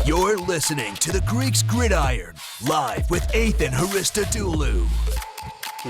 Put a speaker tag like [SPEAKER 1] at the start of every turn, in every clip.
[SPEAKER 1] You're listening to the Greeks Gridiron, live with Ethan Hristodoulou.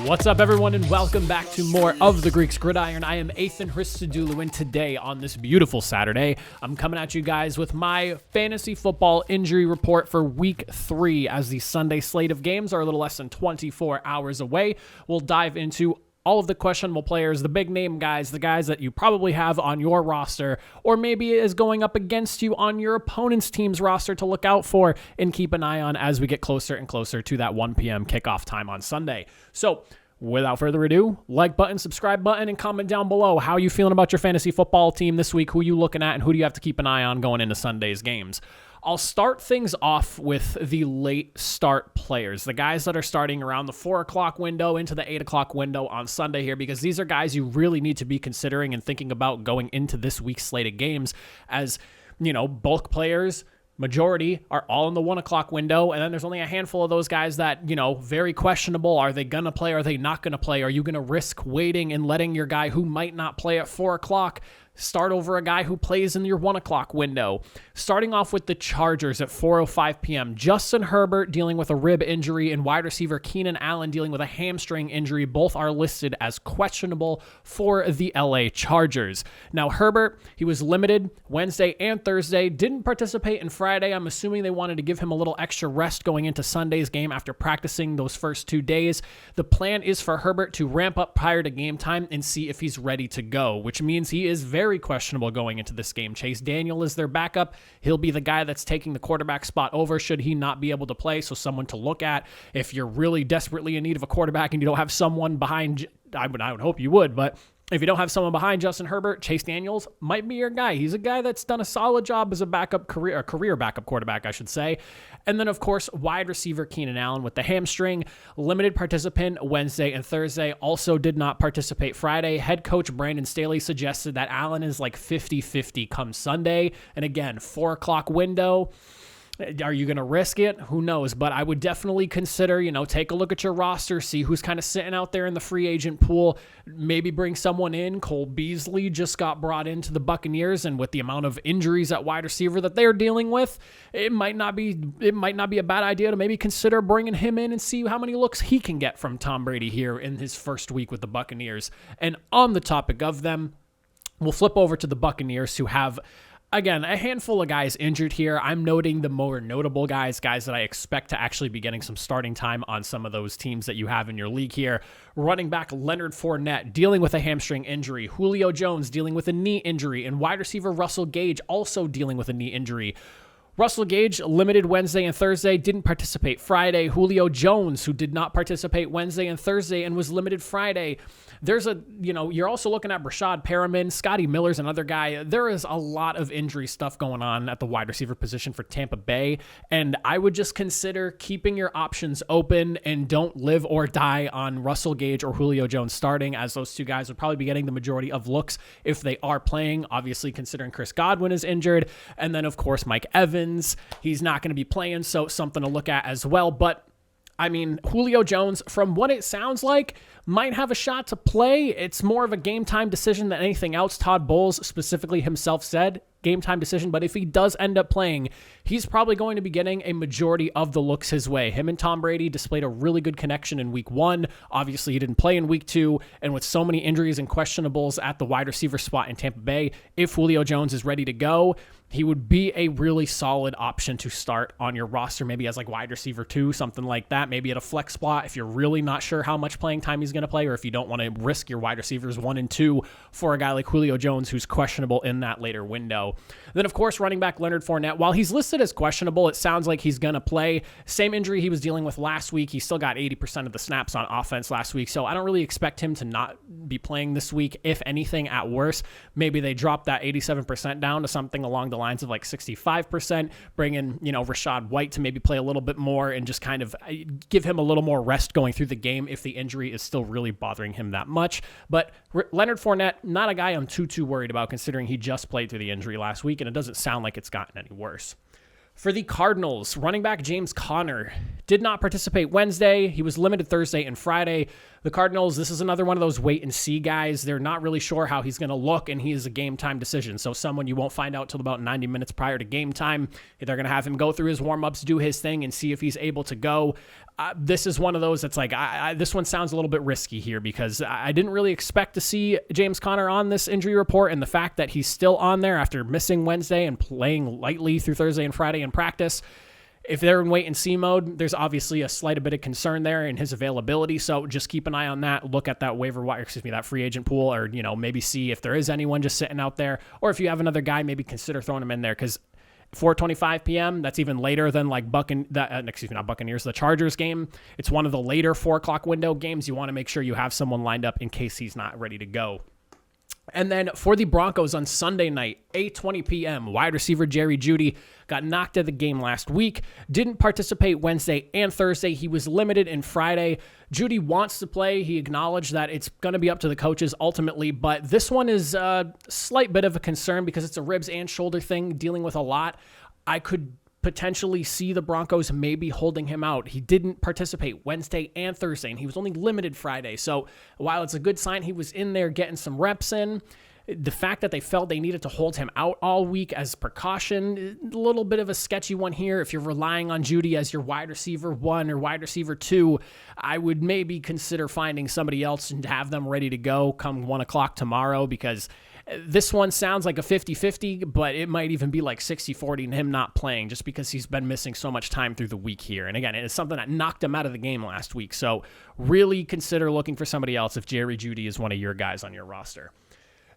[SPEAKER 2] What's up, everyone, and welcome back to more of the Greeks Gridiron. I am Ethan Hristodoulou, and today, on this beautiful Saturday, I'm coming at you guys with my fantasy football injury report for Week 3, as the Sunday slate of games are a little less than 24 hours away. We'll dive into all of the questionable players, the big name guys, the guys that you probably have on your roster, or maybe is going up against you on your opponent's team's roster to look out for and keep an eye on as we get closer and closer to that 1 p.m. kickoff time on Sunday. So, without further ado, like button, subscribe button, and comment down below how you feeling about your fantasy football team this week, who you looking at, and who do you have to keep an eye on going into Sunday's games. I'll start things off with the late start players, the guys that are starting around the 4 o'clock window into the 8 o'clock window on Sunday here, because these are guys you really need to be considering and thinking about going into this week's slate of games, as, you know, bulk players, majority are all in the 1 o'clock window, and then there's only a handful of those guys that, you know, very questionable. Are they going to play? Are they not going to play? Are you going to risk waiting and letting your guy who might not play at 4 o'clock start over a guy who plays in your 1 o'clock window? Starting off with the Chargers at 4:05 p.m. Justin Herbert dealing with a rib injury and wide receiver Keenan Allen dealing with a hamstring injury. Both are listed as questionable for the LA Chargers. Now, Herbert, he was limited Wednesday and Thursday, didn't participate in Friday. I'm assuming they wanted to give him a little extra rest going into Sunday's game after practicing those first 2 days. The plan is for Herbert to ramp up prior to game time and see if he's ready to go, which means he is very questionable going into this game. Chase Daniel is their backup. He'll be the guy that's taking the quarterback spot over should he not be able to play, so someone to look at if you're really desperately in need of a quarterback and you don't have someone behind. I would hope you would, but if you don't have someone behind Justin Herbert, Chase Daniels might be your guy. He's a guy that's done a solid job as a career backup quarterback, I should say. And then, of course, wide receiver Keenan Allen with the hamstring, limited participant Wednesday and Thursday, also did not participate Friday. Head coach Brandon Staley suggested that Allen is like 50-50 come Sunday. And again, 4 o'clock window. Are you going to risk it? Who knows? But I would definitely consider, take a look at your roster, see who's kind of sitting out there in the free agent pool, maybe bring someone in. Cole Beasley just got brought into the Buccaneers, and with the amount of injuries at wide receiver that they're dealing with, it might not be a bad idea to maybe consider bringing him in and see how many looks he can get from Tom Brady here in his first week with the Buccaneers. And on the topic of them, we'll flip over to the Buccaneers, who have, again, a handful of guys injured here. I'm noting the more notable guys that I expect to actually be getting some starting time on some of those teams that you have in your league here. Running back Leonard Fournette dealing with a hamstring injury. Julio Jones dealing with a knee injury. And wide receiver Russell Gage also dealing with a knee injury. Russell Gage, limited Wednesday and Thursday, didn't participate Friday. Julio Jones, who did not participate Wednesday and Thursday and was limited Friday. You're also looking at Brashad Perriman. Scotty Miller's another guy. There is a lot of injury stuff going on at the wide receiver position for Tampa Bay, and I would just consider keeping your options open and don't live or die on Russell Gage or Julio Jones starting, as those two guys would probably be getting the majority of looks if they are playing, obviously considering Chris Godwin is injured, and then, of course, Mike Evans. He's not going to be playing, so something to look at as well. But I mean, Julio Jones, from what it sounds like, might have a shot to play. It's more of a game time decision than anything else. Todd Bowles specifically himself said game time decision, but if he does end up playing, he's probably going to be getting a majority of the looks his way. Him and Tom Brady displayed a really good connection in week 1. Obviously, he didn't play in week 2, and with so many injuries and questionables at the wide receiver spot in Tampa Bay, if Julio Jones is ready to go, he would be a really solid option to start on your roster, maybe as like wide receiver 2, something like that, maybe at a flex spot if you're really not sure how much playing time he's going to play, or if you don't want to risk your wide receivers 1 and 2 for a guy like Julio Jones who's questionable in that later window. Then, of course, running back Leonard Fournette, while he's listed as questionable, it sounds like he's going to play. Same injury he was dealing with last week. He still got 80% of the snaps on offense last week, so I don't really expect him to not be playing this week. If anything, at worst, maybe they drop that 87% down to something along the lines of like 65%, bring in, Rachaad White to maybe play a little bit more and just kind of give him a little more rest going through the game if the injury is still really bothering him that much. But Leonard Fournette, not a guy I'm too worried about, considering he just played through the injury last week, and it doesn't sound like it's gotten any worse. For the Cardinals, running back James Conner did not participate Wednesday. He was limited Thursday and Friday. The Cardinals, this is another one of those wait and see guys. They're not really sure how he's going to look, and he is a game time decision. So someone you won't find out till about 90 minutes prior to game time. They're going to have him go through his warm-ups, do his thing, and see if he's able to go. This is one of those that's like, this one sounds a little bit risky here because I didn't really expect to see James Conner on this injury report, and the fact that he's still on there after missing Wednesday and playing lightly through Thursday and Friday in practice. If they're in wait and see mode, there's obviously a slight bit of concern there in his availability. So just keep an eye on that. Look at that that free agent pool, or, maybe see if there is anyone just sitting out there, or if you have another guy, maybe consider throwing him in there. Cause 4:25 p.m. That's even later than like the Chargers game. It's one of the later 4:00 window games. You want to make sure you have someone lined up in case he's not ready to go. And then for the Broncos on Sunday night, 8:20 p.m., wide receiver Jerry Jeudy got knocked out of the game last week, didn't participate Wednesday and Thursday. He was limited in Friday. Jeudy wants to play. He acknowledged that it's going to be up to the coaches ultimately, but this one is a slight bit of a concern because it's a ribs and shoulder thing, dealing with a lot. I could potentially see the Broncos maybe holding him out. He didn't participate Wednesday and Thursday, and he was only limited Friday. So while it's a good sign he was in there getting some reps in, the fact that they felt they needed to hold him out all week as precaution, a little bit of a sketchy one here. If you're relying on Jeudy as your wide receiver 1 or wide receiver 2, I would maybe consider finding somebody else and have them ready to go come 1 o'clock tomorrow, because this one sounds like a 50-50, but it might even be like 60-40 in him not playing just because he's been missing so much time through the week here. And again, it's something that knocked him out of the game last week. So really consider looking for somebody else if Jerry Jeudy is one of your guys on your roster.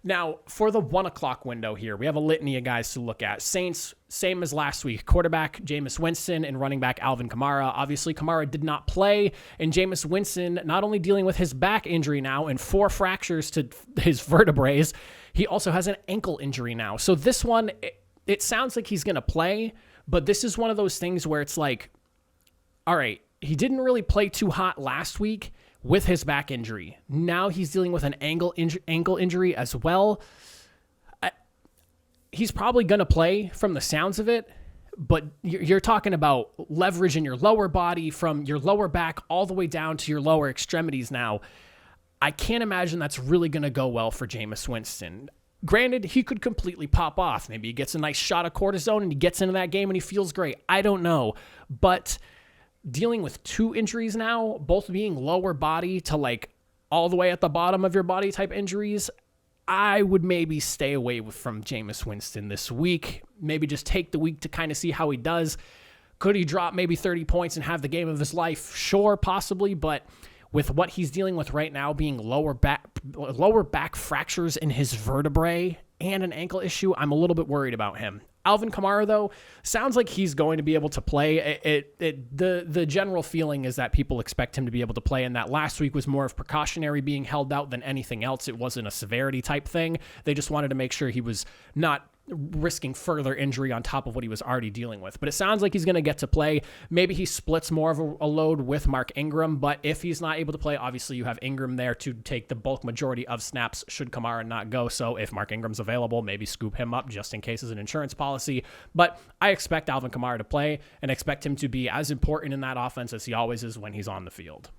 [SPEAKER 2] Now, for the 1 o'clock window here, we have a litany of guys to look at. Saints, same as last week. Quarterback, Jameis Winston, and running back, Alvin Kamara. Obviously, Kamara did not play, and Jameis Winston not only dealing with his back injury now and 4 fractures to his vertebrae, he also has an ankle injury now. So this one, it sounds like he's going to play, but this is one of those things where it's like, all right, he didn't really play too hot last week with his back injury. Now he's dealing with an ankle injury as well. He's probably going to play from the sounds of it, but you're talking about leverage in your lower body from your lower back all the way down to your lower extremities now. I can't imagine that's really going to go well for Jameis Winston. Granted, he could completely pop off. Maybe he gets a nice shot of cortisone and he gets into that game and he feels great. I don't know. But dealing with 2 injuries now, both being lower body to like all the way at the bottom of your body type injuries, I would maybe stay away from Jameis Winston this week. Maybe just take the week to kind of see how he does. Could he drop maybe 30 points and have the game of his life? Sure, possibly, but with what he's dealing with right now being lower back fractures in his vertebrae and an ankle issue, I'm a little bit worried about him. Alvin Kamara, though, sounds like he's going to be able to play. The general feeling is that people expect him to be able to play, and that last week was more of precautionary being held out than anything else. It wasn't a severity type thing. They just wanted to make sure he was not risking further injury on top of what he was already dealing with. But it sounds like he's going to get to play. Maybe he splits more of a load with Mark Ingram, but if he's not able to play, obviously you have Ingram there to take the bulk majority of snaps should Kamara not go. So if Mark Ingram's available, maybe scoop him up just in case as an insurance policy. But I expect Alvin Kamara to play and expect him to be as important in that offense as he always is when he's on the field.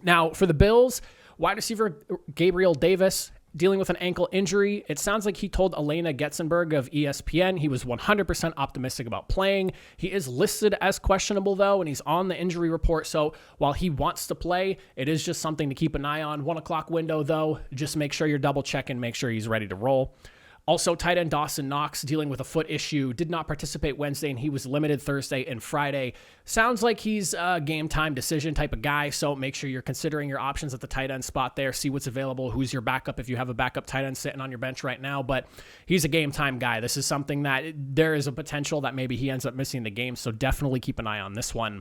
[SPEAKER 2] Now, for the Bills, wide receiver Gabriel Davis dealing with an ankle injury. It sounds like he told Elena Getzenberg of ESPN he was 100% optimistic about playing. He is listed as questionable, though, and he's on the injury report. So while he wants to play, it is just something to keep an eye on. 1 o'clock window, though, just make sure you're double checking, make sure he's ready to roll. Also, tight end Dawson Knox dealing with a foot issue, did not participate Wednesday, and he was limited Thursday and Friday. Sounds like he's a game time decision type of guy, so make sure you're considering your options at the tight end spot there. See what's available, who's your backup if you have a backup tight end sitting on your bench right now, but he's a game time guy. This is something that there is a potential that maybe he ends up missing the game, so definitely keep an eye on this one.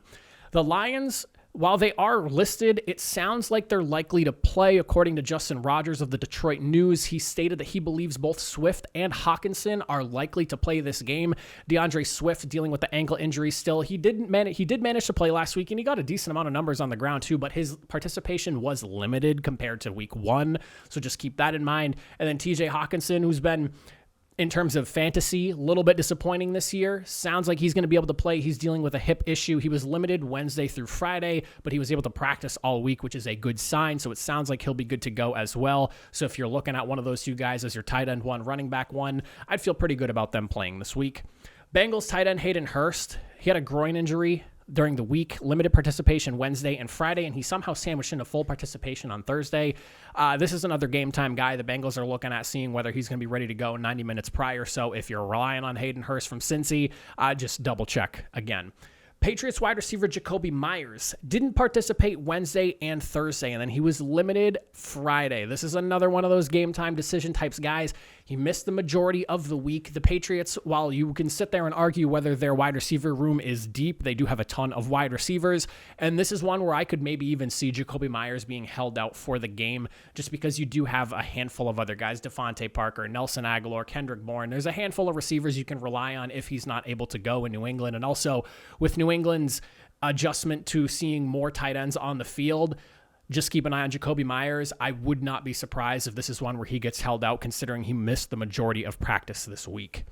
[SPEAKER 2] The Lions, while they are listed, it sounds like they're likely to play. According to Justin Rogers of the Detroit News, he stated that he believes both Swift and Hawkinson are likely to play this game. DeAndre Swift dealing with the ankle injury still. He did manage to play last week, and he got a decent amount of numbers on the ground too, but his participation was limited compared to week 1, so just keep that in mind. And then TJ Hawkinson, who's been In terms of fantasy, a little bit disappointing this year. Sounds like he's going to be able to play. He's dealing with a hip issue. He was limited Wednesday through Friday, but he was able to practice all week, which is a good sign. So it sounds like he'll be good to go as well. So if you're looking at one of those two guys as your tight end one, running back one, I'd feel pretty good about them playing this week. Bengals tight end Hayden Hurst, he had a groin injury during the week, limited participation Wednesday and Friday, and he somehow sandwiched into full participation on Thursday. This is another game time guy. The Bengals are looking at seeing whether he's going to be ready to go 90 minutes prior. So if you're relying on Hayden Hurst from Cincy, just double check again. Patriots wide receiver Jacoby Myers didn't participate Wednesday and Thursday, and then he was limited Friday. This is another one of those game time decision types guys. He missed the majority of the week. The Patriots, while you can sit there and argue whether their wide receiver room is deep, they do have a ton of wide receivers, and this is one where I could maybe even see Jacoby Myers being held out for the game just because you do have a handful of other guys, Devontae Parker, Nelson Aguilar, Kendrick Bourne. There's a handful of receivers you can rely on if he's not able to go in New England, and also with New England's adjustment to seeing more tight ends on the field, just keep an eye on Jacoby Myers. I would not be surprised if this is one where he gets held out, considering he missed the majority of practice this week.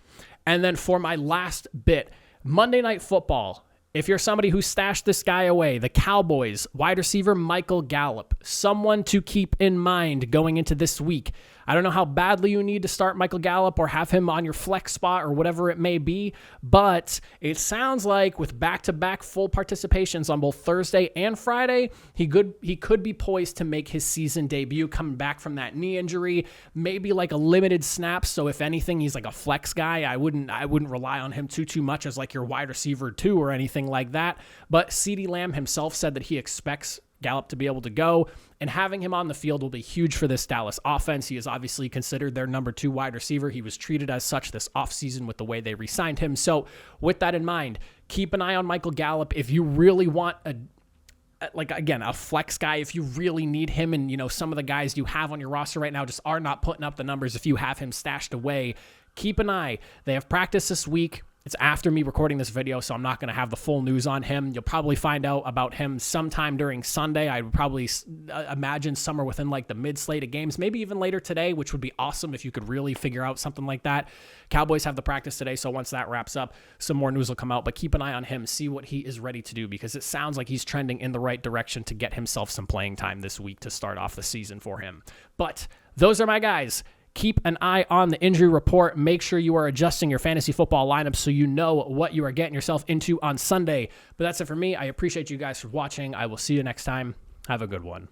[SPEAKER 2] And then for my last bit, Monday Night Football. If you're somebody who stashed this guy away, the Cowboys, wide receiver Michael Gallup, someone to keep in mind going into this week. I don't know how badly you need to start Michael Gallup or have him on your flex spot or whatever it may be, but it sounds like with back-to-back full participations on both Thursday and Friday, he could be poised to make his season debut coming back from that knee injury, maybe like a limited snap. So if anything, he's like a flex guy. I wouldn't rely on him too much as like your wide receiver 2 or anything like that. But CeeDee Lamb himself said that he expects Gallup to be able to go, and having him on the field will be huge for this Dallas offense. He is obviously considered their number 2 wide receiver. He was treated as such this offseason with the way they re-signed him. So with that in mind, keep an eye on Michael Gallup. If you really want a flex guy, if you really need him, and some of the guys you have on your roster right now just are not putting up the numbers, if you have him stashed away, keep an eye. They have practice this week. It's after me recording this video, so I'm not going to have the full news on him. You'll probably find out about him sometime during Sunday. I would probably imagine somewhere within like the mid-slate of games, maybe even later today, which would be awesome if you could really figure out something like that. Cowboys have the practice today, so once that wraps up, some more news will come out, but keep an eye on him, see what he is ready to do, because it sounds like he's trending in the right direction to get himself some playing time this week to start off the season for him. But those are my guys. Keep an eye on the injury report. Make sure you are adjusting your fantasy football lineup so you know what you are getting yourself into on Sunday. But that's it for me. I appreciate you guys for watching. I will see you next time. Have a good one.